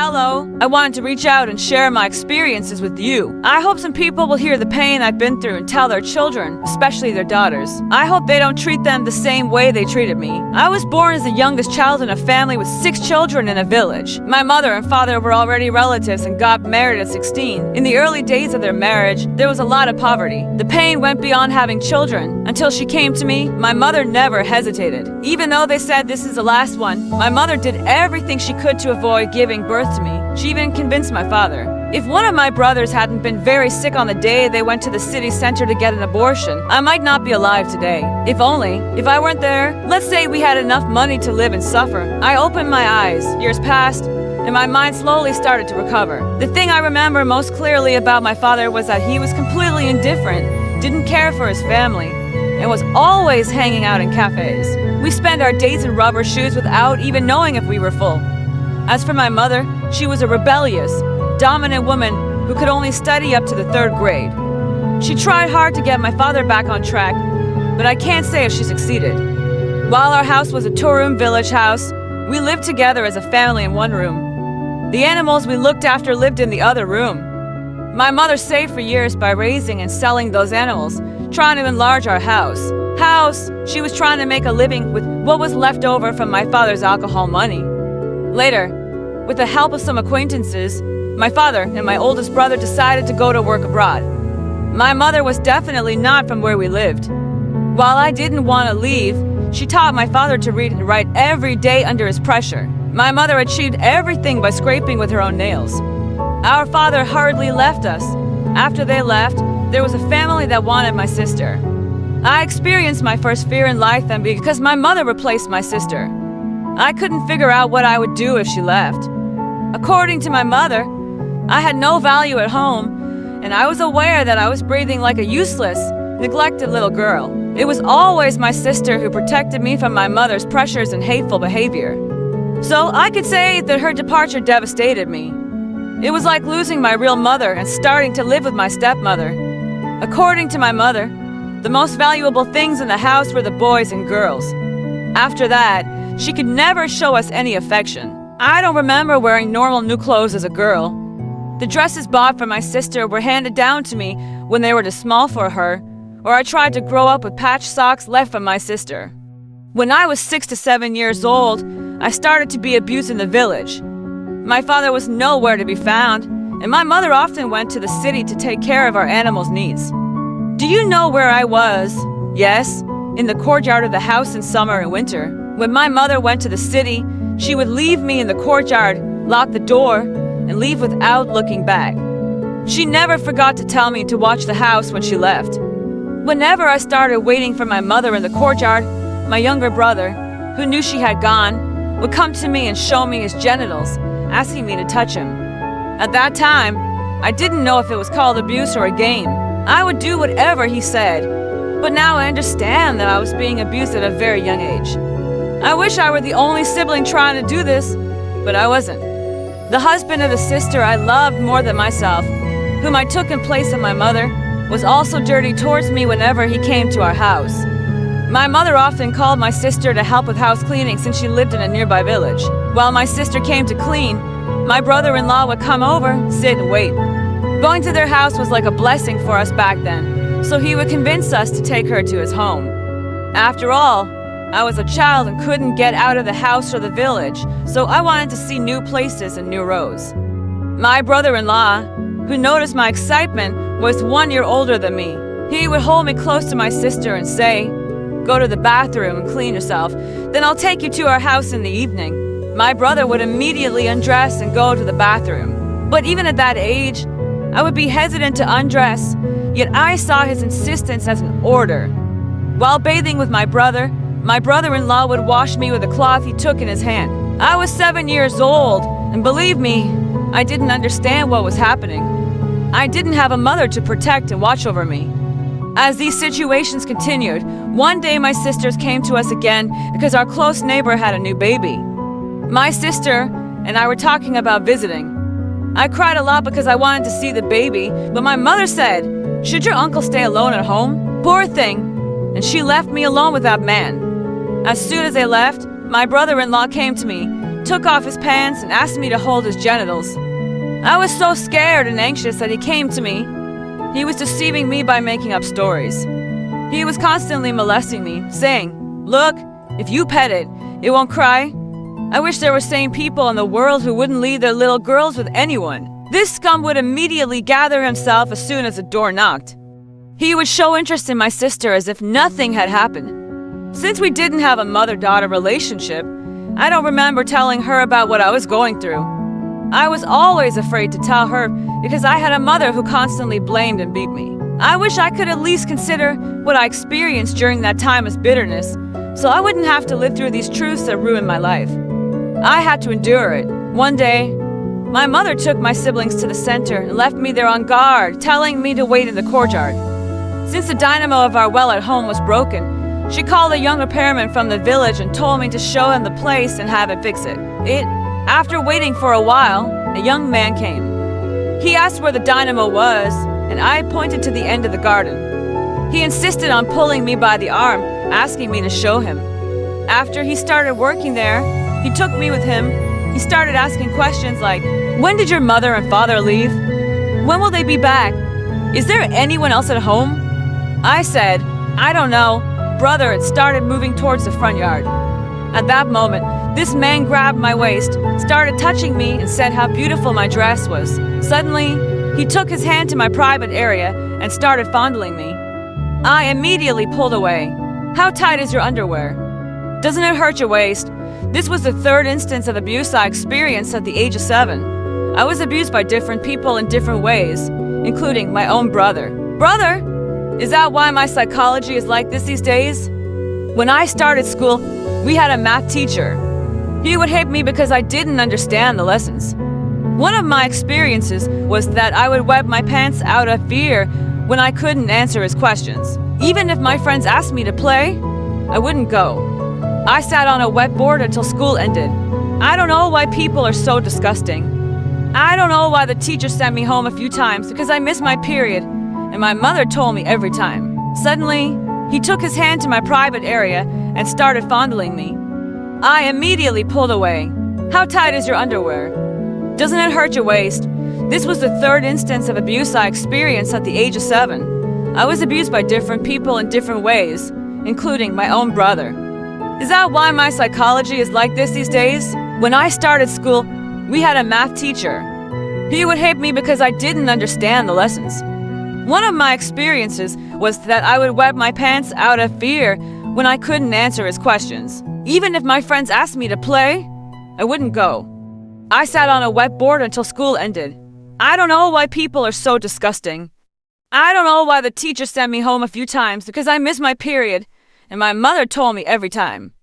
Hello, I wanted to reach out and share my experiences with you. I hope some people will hear the pain I've been through and tell their children, especially their daughters. I hope they don't treat them the same way they treated me. I was born as the youngest child in a family with 6 children in a village. My mother and father were already relatives and got married at 16. In the early days of their marriage, there was a lot of poverty. The pain went beyond having children. Until she came to me, my mother never hesitated. Even though they said this is the last one, my mother did everything she could to avoid giving birth to me. She even convinced my father. If one of my brothers hadn't been very sick on the day they went to the city center to get an abortion, I might not be alive today. If only, if I weren't there, let's say we had enough money to live and suffer. I opened my eyes. Years passed, and my mind slowly started to recover. The thing I remember most clearly about my father was that he was completely indifferent, didn't care for his family, and was always hanging out in cafes. We spent our days in rubber shoes without even knowing if we were full. As for my mother, she was a rebellious, dominant woman who could only study up to the 3rd grade. She tried hard to get my father back on track, but I can't say if she succeeded. While our house was a 2-room village house, we lived together as a family in one room. The animals we looked after lived in the other room. My mother saved for years by raising and selling those animals, trying to enlarge our house. She was trying to make a living with what was left over from my father's alcohol money. Later, with the help of some acquaintances, my father and my oldest brother decided to go to work abroad. My mother was definitely not from where we lived. While I didn't want to leave, she taught my father to read and write every day under his pressure. My mother achieved everything by scraping with her own nails. Our father hardly left us. After they left, there was a family that wanted my sister. I experienced my first fear in life then because my mother replaced my sister. I couldn't figure out what I would do if she left. According to my mother, I had no value at home, and I was aware that I was breathing like a useless, neglected little girl. It was always my sister who protected me from my mother's pressures and hateful behavior. So I could say that her departure devastated me. It was like losing my real mother and starting to live with my stepmother. According to my mother, the most valuable things in the house were the boys and girls. After that, she could never show us any affection. I don't remember wearing normal new clothes as a girl. The dresses bought for my sister were handed down to me when they were too small for her, or I tried to grow up with patched socks left from my sister. When I was 6 to 7 years old, I started to be abused in the village. My father was nowhere to be found, and my mother often went to the city to take care of our animals' needs. Do you know where I was? Yes, in the courtyard of the house in summer and winter. When my mother went to the city, she would leave me in the courtyard, lock the door, and leave without looking back. She never forgot to tell me to watch the house when she left. Whenever I started waiting for my mother in the courtyard, my younger brother, who knew she had gone, would come to me and show me his genitals, asking me to touch him. At that time, I didn't know if it was called abuse or a game. I would do whatever he said, but now I understand that I was being abused at a very young age. I wish I were the only sibling trying to do this, but I wasn't. The husband of the sister I loved more than myself, whom I took in place of my mother, was also dirty towards me whenever he came to our house. My mother often called my sister to help with house cleaning since she lived in a nearby village. While my sister came to clean, my brother-in-law would come over, sit and wait. Going to their house was like a blessing for us back then, so he would convince us to take her to his home. After all, I was a child and couldn't get out of the house or the village, so I wanted to see new places and new roads. My brother-in-law, who noticed my excitement, was 1 year older than me. He would hold me close to my sister and say, "Go to the bathroom and clean yourself, then I'll take you to our house in the evening." My brother would immediately undress and go to the bathroom. But even at that age, I would be hesitant to undress, yet I saw his insistence as an order. While bathing with my brother-in-law would wash me with a cloth he took in his hand. I was 7 years old, and believe me, I didn't understand what was happening. I didn't have a mother to protect and watch over me. As these situations continued, one day my sisters came to us again because our close neighbor had a new baby. My sister and I were talking about visiting. I cried a lot because I wanted to see the baby, but my mother said, "Should your uncle stay alone at home? Poor thing." And she left me alone with that man. As soon as they left, my brother-in-law came to me, took off his pants and asked me to hold his genitals. I was so scared and anxious that he came to me. He was deceiving me by making up stories. He was constantly molesting me, saying, "Look, if you pet it, it won't cry." I wish there were sane people in the world who wouldn't leave their little girls with anyone. This scum would immediately gather himself as soon as the door knocked. He would show interest in my sister as if nothing had happened. Since we didn't have a mother-daughter relationship, I don't remember telling her about what I was going through. I was always afraid to tell her because I had a mother who constantly blamed and beat me. I wish I could at least consider what I experienced during that time as bitterness, so I wouldn't have to live through these truths that ruined my life. I had to endure it. One day, my mother took my siblings to the center and left me there on guard, telling me to wait in the courtyard. Since the dynamo of our well at home was broken, she called a young repairman from the village and told me to show him the place and have it fix it. After waiting for a while, a young man came. He asked where the dynamo was, and I pointed to the end of the garden. He insisted on pulling me by the arm, asking me to show him. After he started working there, he took me with him. He started asking questions like, "When did your mother and father leave? When will they be back? Is there anyone else at home?" I said, "I don't know, brother," and started moving towards the front yard. At that moment, this man grabbed my waist, started touching me, and said how beautiful my dress was. Suddenly, he took his hand to my private area and started fondling me. I immediately pulled away. "How tight is your underwear? Doesn't it hurt your waist?" This was the third instance of abuse I experienced at the age of 7. I was abused by different people in different ways, including my own brother. Brother? Is that why my psychology is like this these days? When I started school, we had a math teacher. He would hate me because I didn't understand the lessons. One of my experiences was that I would wet my pants out of fear when I couldn't answer his questions. Even if my friends asked me to play, I wouldn't go. I sat on a wet board until school ended. I don't know why people are so disgusting. I don't know why the teacher sent me home a few times because I missed my period, and my mother told me every time. Suddenly, he took his hand to my private area and started fondling me. I immediately pulled away. "How tight is your underwear? Doesn't it hurt your waist?" This was the third instance of abuse I experienced at the age of 7. I was abused by different people in different ways, including my own brother. Is that why my psychology is like this these days? When I started school, we had a math teacher. He would hate me because I didn't understand the lessons. One of my experiences was that I would wet my pants out of fear when I couldn't answer his questions. Even if my friends asked me to play, I wouldn't go. I sat on a wet board until school ended. I don't know why people are so disgusting. I don't know why the teacher sent me home a few times because I missed my period, and my mother told me every time.